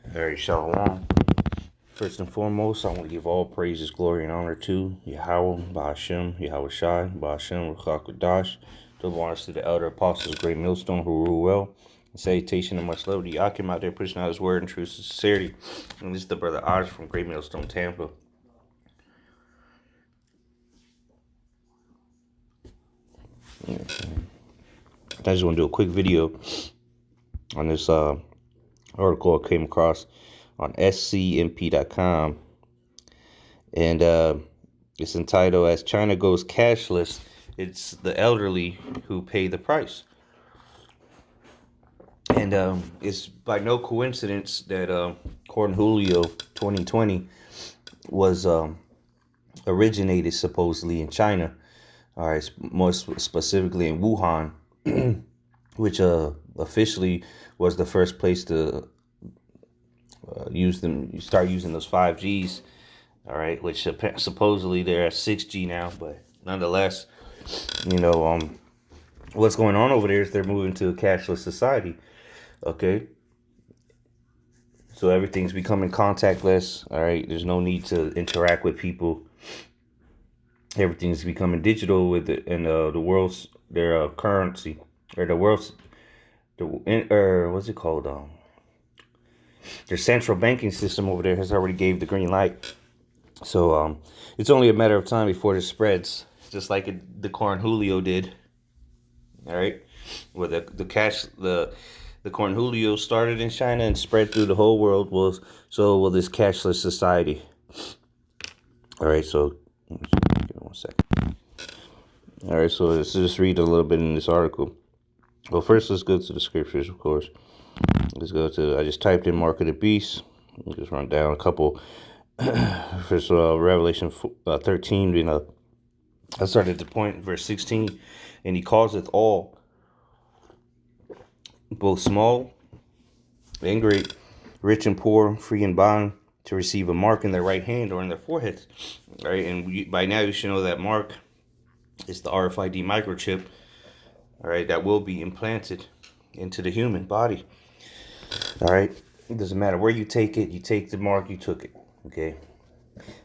Very shalom. First and foremost, I want to give all praises, glory, and honor to Yahweh, Ba'ashem, Yahweh Shai, Ba'ashem, Ruchak Kodash. Double honors to the elder apostles, great millstone who rule well. Salutation and much love to Yakim out there pushing out his word in truth and sincerity. And this is the brother Oz from Great Millstone, Tampa. I just want to do a quick video on this article I came across on scmp.com, and it's entitled "As China Goes Cashless, It's the Elderly Who Pay the Price." And it's by no coincidence that Corn Julio 2020 was originated supposedly in China. All right, more specifically in Wuhan, which officially was the first place to start using those 5Gs. All right, which supposedly they're at 6G now, but nonetheless, what's going on over there is they're moving to a cashless society. Okay, so everything's becoming contactless. All right, there's no need to interact with people. Everything's becoming digital with it, and the world's their currency, or the world's what's it called? Their central banking system over there has already gave the green light. So it's only a matter of time before this spreads, just like the Corn Julio did. All right, where the Corn Julio started in China and spread through the whole world. So will this cashless society. All right, so give me 1 second. All right, so let's just read a little bit in this article. Well, first let's go to the scriptures, of course. Let's go to, I just typed in Mark of the Beast. I'll just run down a couple. First, Revelation 13, I started at the point, verse 16, and he causeth all, both small and great, rich and poor, free and bond, to receive a mark in their right hand or in their foreheads. All right, and by now you should know that mark is the RFID microchip. All right, that will be implanted into the human body. All right, it doesn't matter where you take it. You take the mark, you took it. Okay,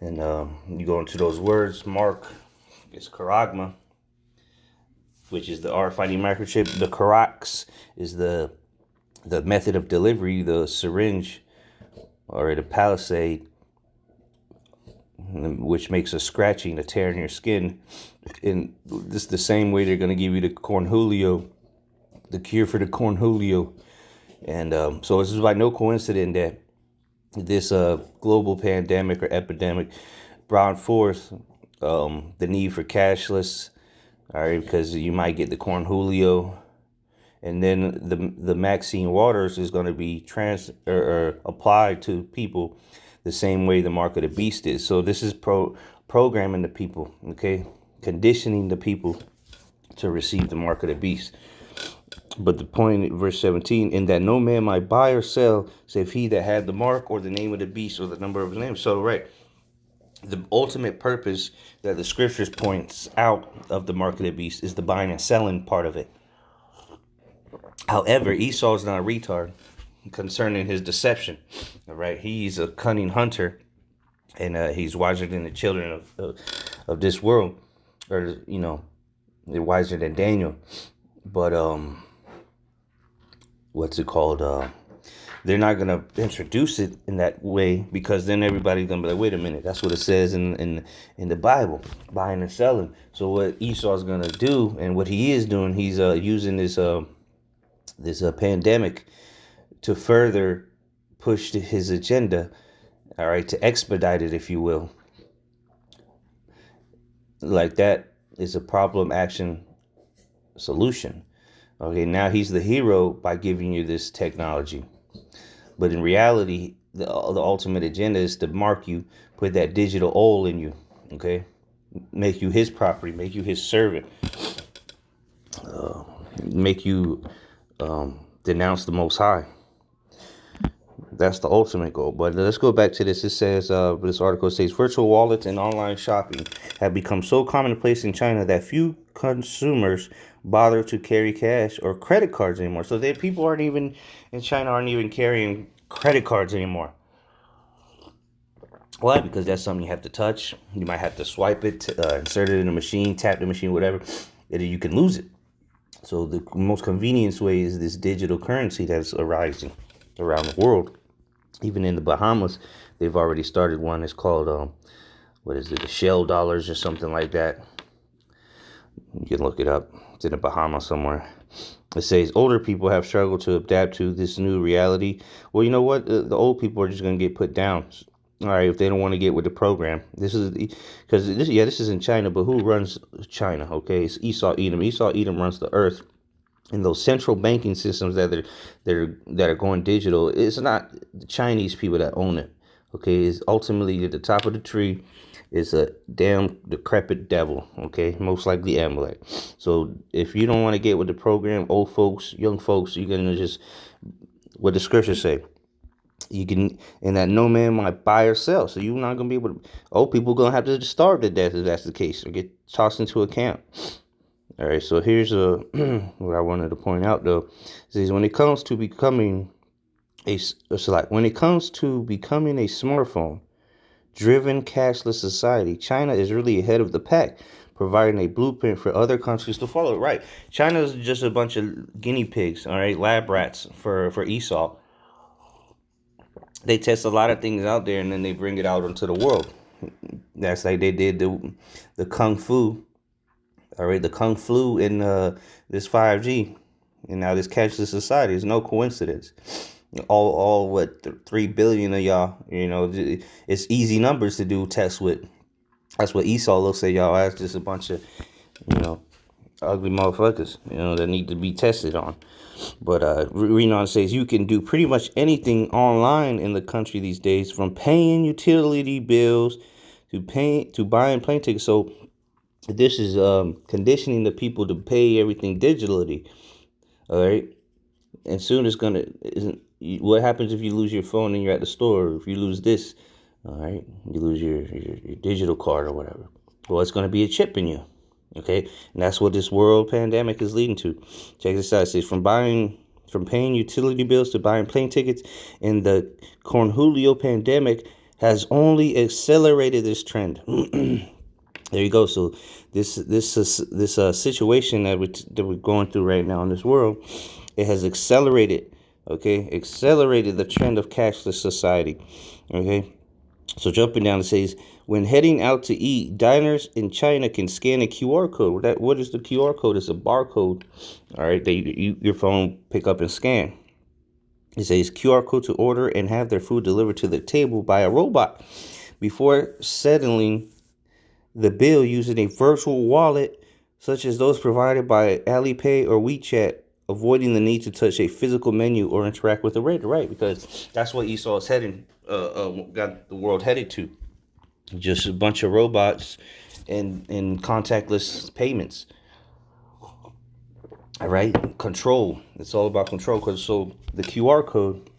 and you go into those words. Mark is charagma, which is the RFID microchip. The Carax is the method of delivery, the syringe or the palisade, which makes a scratching, a tear in your skin. And this is the same way they're going to give you the Corn Julio, the cure for the Corn Julio. And so this is by no coincidence that this global pandemic or epidemic brought forth the need for cashless. All right, because you might get the Corn Julio, and then the Maxine Waters is going to be applied to people the same way the Mark of the Beast is. So this is programming the people, okay, conditioning the people to receive the Mark of the Beast. But the point, verse 17, in that no man might buy or sell, save he that had the mark or the name of the beast or the number of his name. So, right, the ultimate purpose that the scriptures points out of the mark of the beast is the buying and selling part of it. However, Esau is not a retard concerning his deception. All right, he's a cunning hunter, and he's wiser than the children of this world, or they're wiser than Daniel. But what's it called? They're not gonna introduce it in that way, because then everybody's gonna be like, wait a minute, that's what it says in the Bible, buying and selling. So what Esau's gonna do, and what he is doing, he's using this pandemic to further push his agenda. All right, to expedite it, if you will. Like that is a problem action solution. Okay, now he's the hero by giving you this technology. But in reality, the ultimate agenda is to mark you, put that digital oil in you, okay? Make you his property, make you his servant, make you denounce the Most High. That's the ultimate goal. But let's go back to this. It says, this article says, virtual wallets and online shopping have become so commonplace in China that few consumers bother to carry cash or credit cards anymore. So people aren't even in China aren't even carrying credit cards anymore. Why? Because that's something you have to touch. You might have to swipe it, insert it in the machine, tap the machine, whatever, and you can lose it. So the most convenient way is this digital currency that's arising around the world. Even in the Bahamas, they've already started one. It's called what is it, the shell dollars or something like that. You can look it up. It's in the Bahamas somewhere. It says older people have struggled to adapt to this new reality. Well, you know what? The old people are just going to get put down. All right, if they don't want to get with the program. This is because this is in China, but who runs China? Okay, it's Esau Edom. Esau Edom runs the earth. And those central banking systems that are going digital, it's not the Chinese people that own it. Okay, it's ultimately at the top of the tree is a damn decrepit devil. Okay, most likely Amalek. So if you don't want to get with the program, old folks, young folks, you're gonna just what the scriptures say. You can, and that no man might buy or sell. So you're not gonna be able to. Old people gonna have to starve to death if that's the case, or get tossed into a camp. All right, so here's what I wanted to point out though. It says when it comes to becoming a smartphone driven cashless society, China is really ahead of the pack, providing a blueprint for other countries to follow. Right, China is just a bunch of guinea pigs, all right, lab rats for Esau. They test a lot of things out there and then they bring it out into the world. That's like they did the kung fu. All right, the kung flu in this 5G, and now this cashless society is no coincidence. All what 3 billion of y'all, it's easy numbers to do tests with. That's what Esau looks at y'all as, just a bunch of, ugly motherfuckers, that need to be tested on. But Renan says you can do pretty much anything online in the country these days, from paying utility bills to buying plane tickets. So this is conditioning the people to pay everything digitally. All right, and soon it's gonna. What happens if you lose your phone and you're at the store? If you lose this, all right, you lose your digital card or whatever. Well, it's gonna be a chip in you. Okay, and that's what this world pandemic is leading to. Check this out. It says from paying utility bills to buying plane tickets, and the Cornholio pandemic has only accelerated this trend. There you go. So this situation that we're going through right now in this world, it has accelerated the trend of cashless society. Okay, so jumping down, it says when heading out to eat, diners in China can scan a QR code. What is the QR code? It's a barcode. All right, your phone pick up and scan. It says QR code to order and have their food delivered to the table by a robot before settling the bill using a virtual wallet such as those provided by Alipay or WeChat, avoiding the need to touch a physical menu or interact with the waiter. Right, because that's what Esau is got the world headed to. Just a bunch of robots and contactless payments. All right, control. It's all about control. So the QR code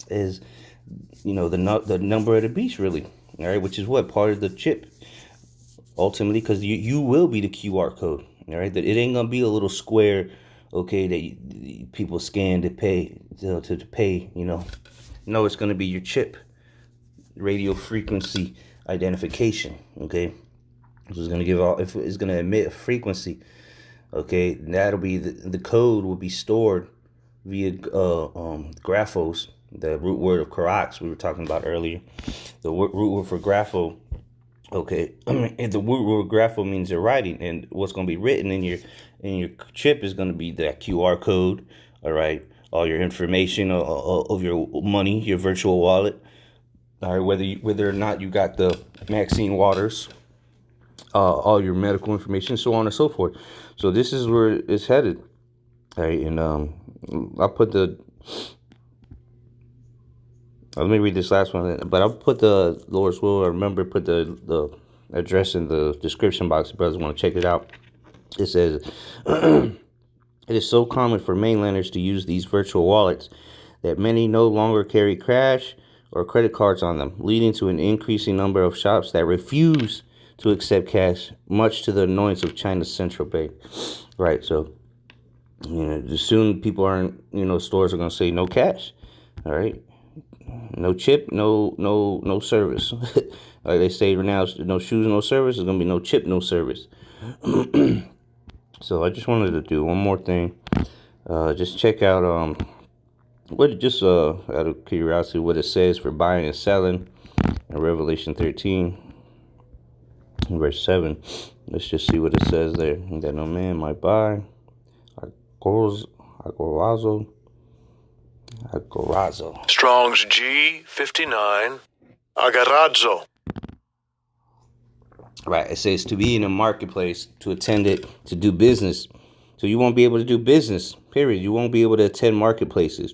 is, the number of the beast, really. All right, which is what part of the chip. Ultimately, because you will be the QR code. All right, that it ain't gonna be a little square, okay, that people scan to pay to pay. No, it's gonna be your chip, radio frequency identification. Okay, so it's gonna if it's gonna emit a frequency. Okay, that'll be the code will be stored via graphos, the root word of Karax we were talking about earlier. The root word for grapho. Okay, and the word grapho means your writing, and what's going to be written in your chip is going to be that QR code. All right, all your information of your money, your virtual wallet. All right, whether or not you got the Maxine Waters, all your medical information, so on and so forth. So this is where it's headed. All right, and I put let me read this last one, but I'll put the Lord's will. Remember, put the address in the description box if brothers want to check it out. It says, it is so common for mainlanders to use these virtual wallets that many no longer carry cash or credit cards on them, leading to an increasing number of shops that refuse to accept cash, much to the annoyance of China's central bank. Right, so Soon people aren't, stores are going to say no cash. All right. No chip, no service. Like they say right now, no shoes, no service. There's going to be no chip, no service. So I just wanted to do one more thing. Just check out out of curiosity what it says for buying and selling in Revelation 13 verse 7. Let's just see what it says there. That no man might buy agorazo. Strong's G59 agorazo. Right, it says to be in a marketplace, to attend it, to do business. So you won't be able to do business, period. You won't be able to attend marketplaces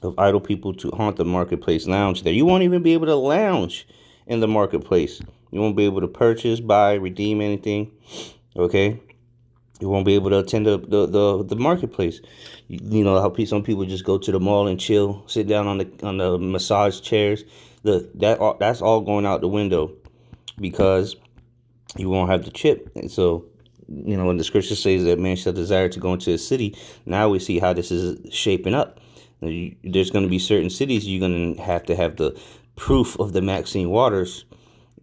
of idle people to haunt the marketplace lounge there. You won't even be able to lounge in the marketplace. You won't be able to purchase, buy, redeem anything. Okay? You won't be able to attend the marketplace. You know how some people just go to the mall and chill, sit down on the massage chairs. That's all going out the window because you won't have the chip. And so, when the scripture says that man shall desire to go into a city, now we see how this is shaping up. There's going to be certain cities you're going to have the proof of the Maxine Waters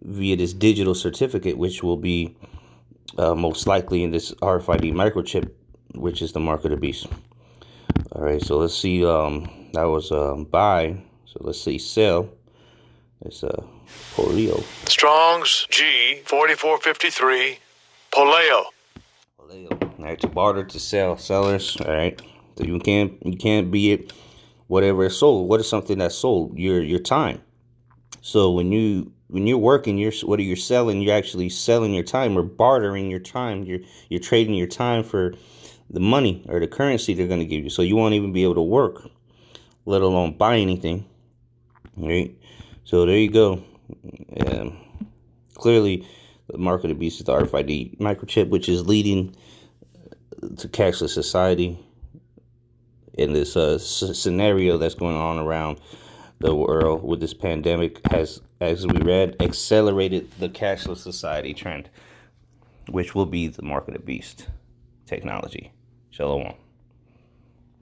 via this digital certificate, which will be most likely in this RFID microchip, which is the mark of the beast. All right, so let's see. That was buy. So let's see sell. It's polio. Strong's G4453 poleo. All right, to barter, to sell, sellers. All right, so you can't be it. Whatever is sold. What is something that's sold? Your time. So when you're working, whether you're selling, you're actually selling your time or bartering your time. You're trading your time for the money or the currency they're going to give you. So you won't even be able to work, let alone buy anything. Right. So there you go. Clearly, the mark of the beast is the RFID microchip, which is leading to cashless society in this scenario that's going on around the world with this pandemic has, as we read, accelerated the cashless society trend, which will be the mark of the beast technology. Shalom.